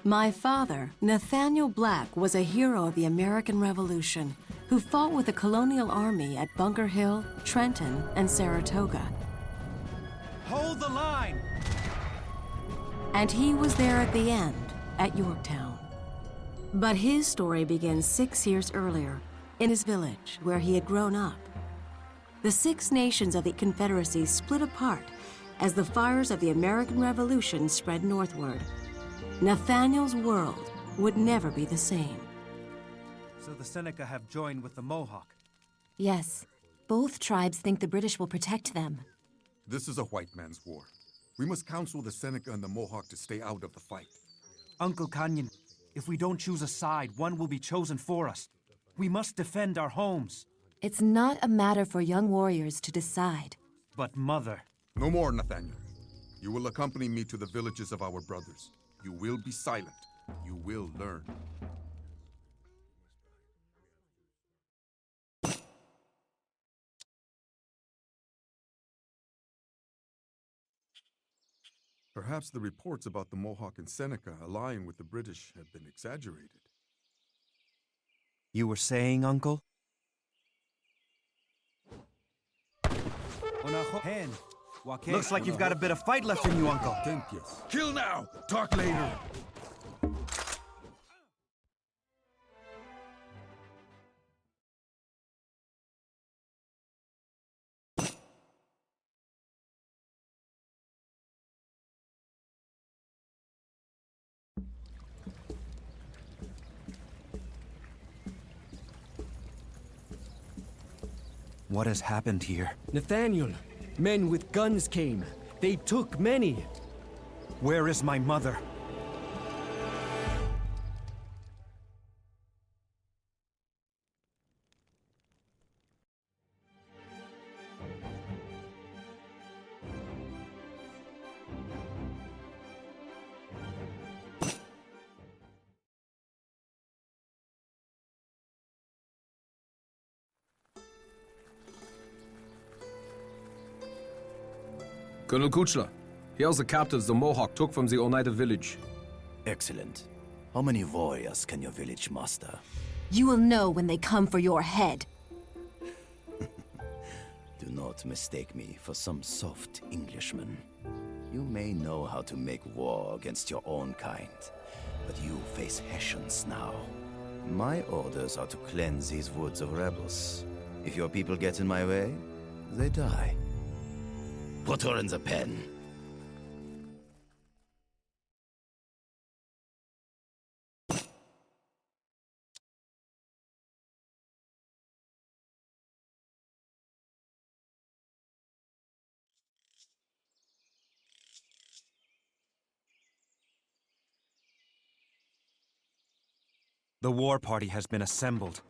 My father, Nathaniel Black, was a hero of the American Revolution who fought with the colonial army at Bunker Hill, Trenton, and Saratoga. Hold the line! And he was there at the end, at Yorktown. But his story begins 6 years earlier, in his village, where he had grown up. The Six Nations of the Confederacy split apart as the fires of the American Revolution spread northward. Nathaniel's world would never be the same. So the Seneca have joined with the Mohawk. Yes. Both tribes think the British will protect them. This is a white man's war. We must counsel the Seneca and the Mohawk to stay out of the fight. Uncle Kanyon, if we don't choose a side, one will be chosen for us. We must defend our homes. It's not a matter for young warriors to decide. But Mother... No more, Nathaniel. You will accompany me to the villages of our brothers. You will be silent. You will learn. Perhaps the reports about the Mohawk and Seneca allying with the British have been exaggerated. You were saying, Uncle? Looks like you've got a bit of fight left in you, Uncle. Kill now! Talk later! What has happened here? Nathaniel, men with guns came. They took many. Where is my mother? Colonel Kuchler, here's the captives the Mohawk took from the Oneida village. Excellent. How many warriors can your village muster? You will know when they come for your head. Do not mistake me for some soft Englishman. You may know how to make war against your own kind, but you face Hessians now. My orders are to cleanse these woods of rebels. If your people get in my way, they die. Put her in the pen. The war party has been assembled.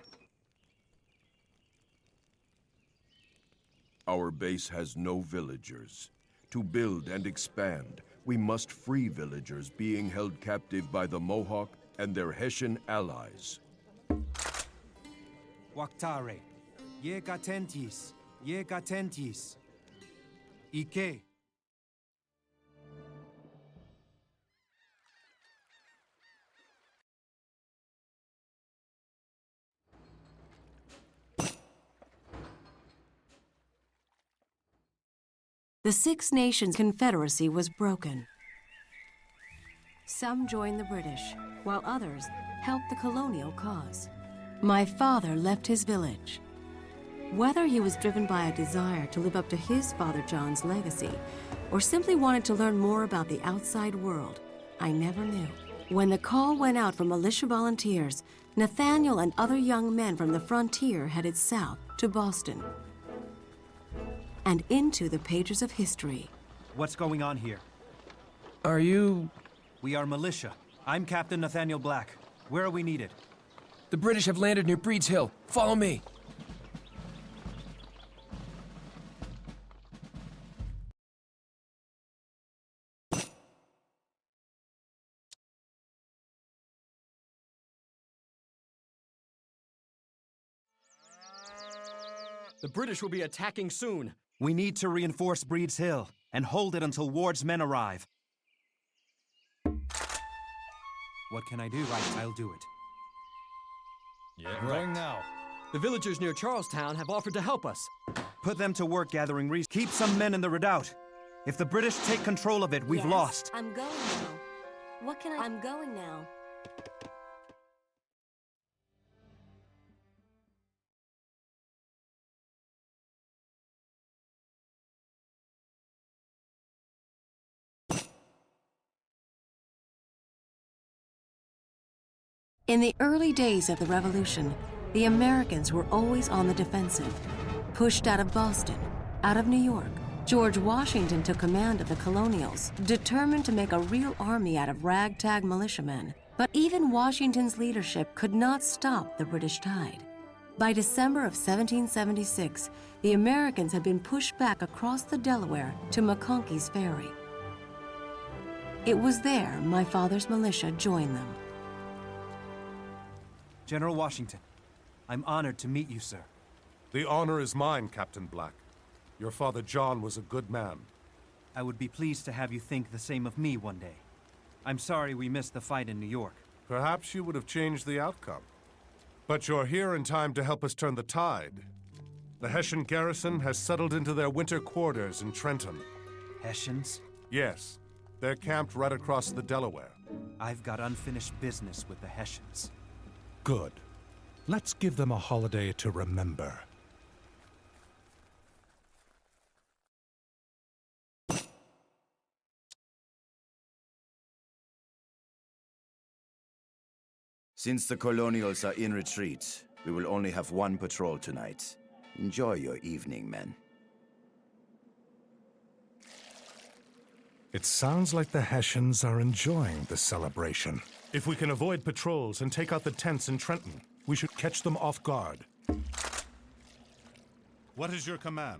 Our base has no villagers. To build and expand, we must free villagers being held captive by the Mohawk and their Hessian allies. Waktare, ye gatentis, ye gatentis. Ike. The Six Nations Confederacy was broken. Some joined the British, while others helped the colonial cause. My father left his village. Whether he was driven by a desire to live up to his father John's legacy, or simply wanted to learn more about the outside world, I never knew. When the call went out for militia volunteers, Nathaniel and other young men from the frontier headed south to Boston and into the pages of history. What's going on here? Are you... We are militia. I'm Captain Nathaniel Black. Where are we needed? The British have landed near Breed's Hill. Follow me. The British will be attacking soon. We need to reinforce Breed's Hill and hold it until Ward's men arrive. What can I do? I'll do it. Yeah, going now. The villagers near Charlestown have offered to help us. Put them to work gathering resources. Keep some men in the redoubt. If the British take control of it, we've Yes, lost. I'm going now. What can I'm going now. In the early days of the Revolution, the Americans were always on the defensive. Pushed out of Boston, out of New York, George Washington took command of the colonials, determined to make a real army out of ragtag militiamen. But even Washington's leadership could not stop the British tide. By December of 1776, the Americans had been pushed back across the Delaware to McConkey's Ferry. It was there my father's militia joined them. General Washington, I'm honored to meet you, sir. The honor is mine, Captain Black. Your father John was a good man. I would be pleased to have you think the same of me one day. I'm sorry we missed the fight in New York. Perhaps you would have changed the outcome. But you're here in time to help us turn the tide. The Hessian garrison has settled into their winter quarters in Trenton. Hessians? Yes, they're camped right across the Delaware. I've got unfinished business with the Hessians. Good. Let's give them a holiday to remember. Since the colonials are in retreat, we will only have one patrol tonight. Enjoy your evening, men. It sounds like the Hessians are enjoying the celebration. If we can avoid patrols and take out the tents in Trenton, we should catch them off guard. What is your command?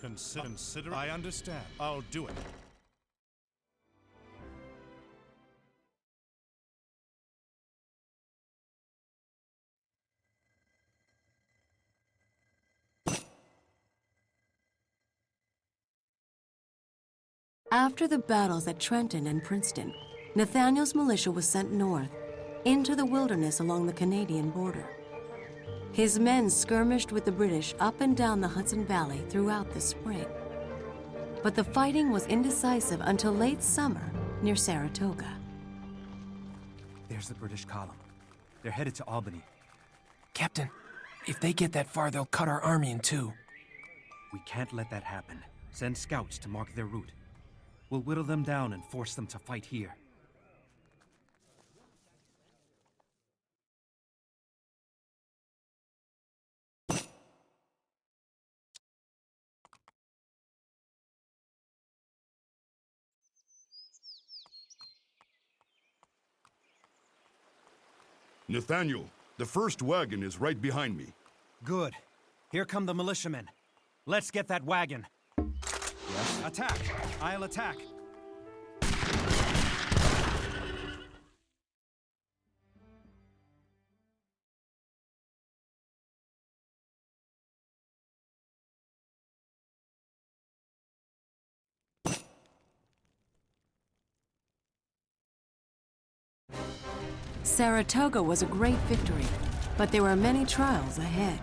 Consider. I understand. I'll do it. After the battles at Trenton and Princeton, Nathaniel's militia was sent north, into the wilderness along the Canadian border. His men skirmished with the British up and down the Hudson Valley throughout the spring. But the fighting was indecisive until late summer near Saratoga. There's the British column. They're headed to Albany. Captain, if they get that far, they'll cut our army in two. We can't let that happen. Send scouts to mark their route. We'll whittle them down and force them to fight here. Nathaniel, the first wagon is right behind me. Good. Here come the militiamen. Let's get that wagon. Yes. Attack! I'll attack. Saratoga was a great victory, but there were many trials ahead.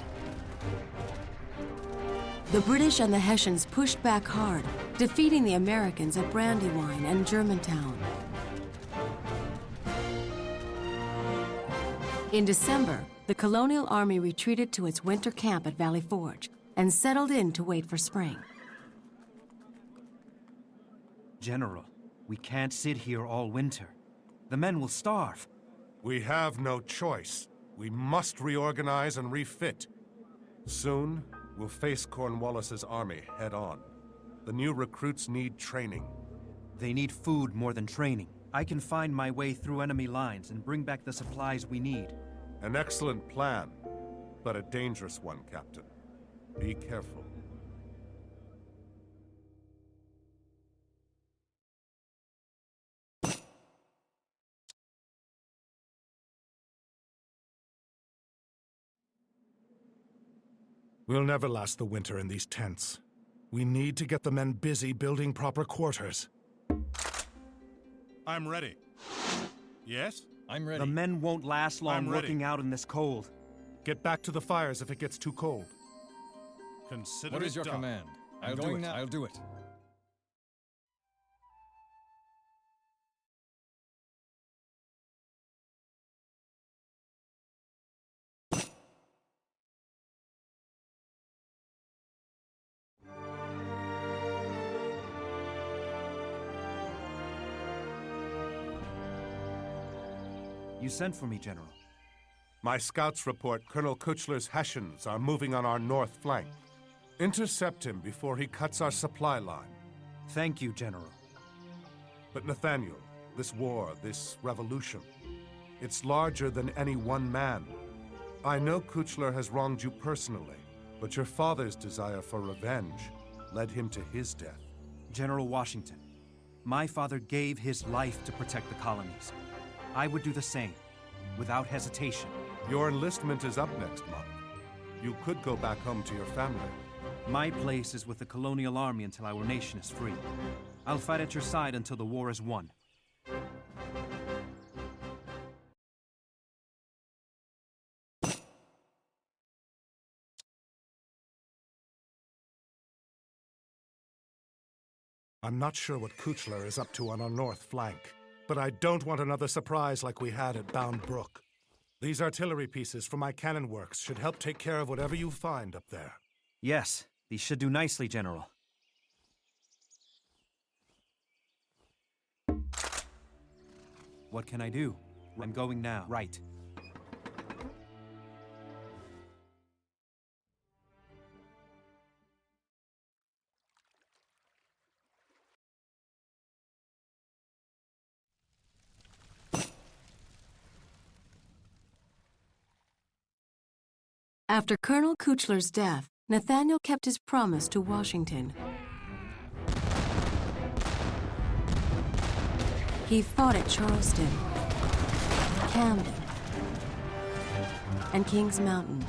The British and the Hessians pushed back hard, defeating the Americans at Brandywine and Germantown. In December, the colonial army retreated to its winter camp at Valley Forge and settled in to wait for spring. General, we can't sit here all winter. The men will starve. We have no choice. We must reorganize and refit. Soon, we'll face Cornwallis's army head-on. The new recruits need training. They need food more than training. I can find my way through enemy lines and bring back the supplies we need. An excellent plan, but a dangerous one, Captain. Be careful. We'll never last the winter in these tents. We need to get the men busy building proper quarters. I'm ready. Yes? I'm ready. The men won't last long I'm ready. working out in this cold. Get back to the fires if it gets too cold. Consider What it is your done. command? I'll do it. I'll do it. You sent for me, General. My scouts report Colonel Kuchler's Hessians are moving on our north flank. Intercept him before he cuts our supply line. Thank you, General. But Nathaniel, this war, this revolution, it's larger than any one man. I know Kuchler has wronged you personally, but your father's desire for revenge led him to his death. General Washington, my father gave his life to protect the colonies. I would do the same, without hesitation. Your enlistment is up next month. You could go back home to your family. My place is with the colonial army until our nation is free. I'll fight at your side until the war is won. I'm not sure what Kuchler is up to on our north flank, but I don't want another surprise like we had at Bound Brook. These artillery pieces from my cannon works should help take care of whatever you find up there. Yes, these should do nicely, General. What can I do? I'm going now. Right. After Colonel Kuchler's death, Nathaniel kept his promise to Washington. He fought at Charleston, Camden, and Kings Mountain.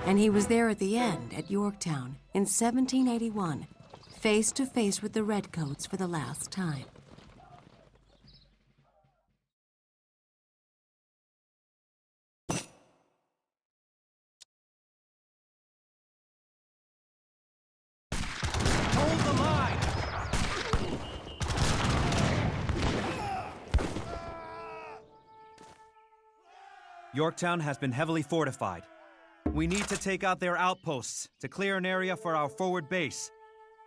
And he was there at the end at Yorktown in 1781, face to face with the Redcoats for the last time. Yorktown has been heavily fortified. We need to take out their outposts to clear an area for our forward base.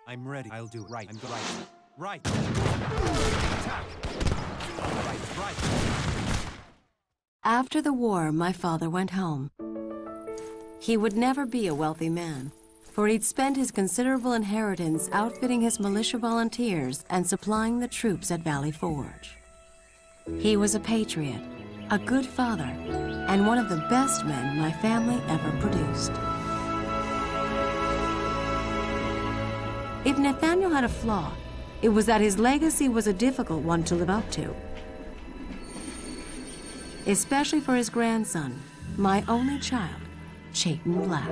I'm ready. I'll do it. Right. I'm right. Right. Attack. Right. After the war, my father went home. He would never be a wealthy man, for he'd spent his considerable inheritance outfitting his militia volunteers and supplying the troops at Valley Forge. He was a patriot, a good father, and one of the best men my family ever produced. If Nathaniel had a flaw, it was that his legacy was a difficult one to live up to. Especially for his grandson, my only child, Chayton Black.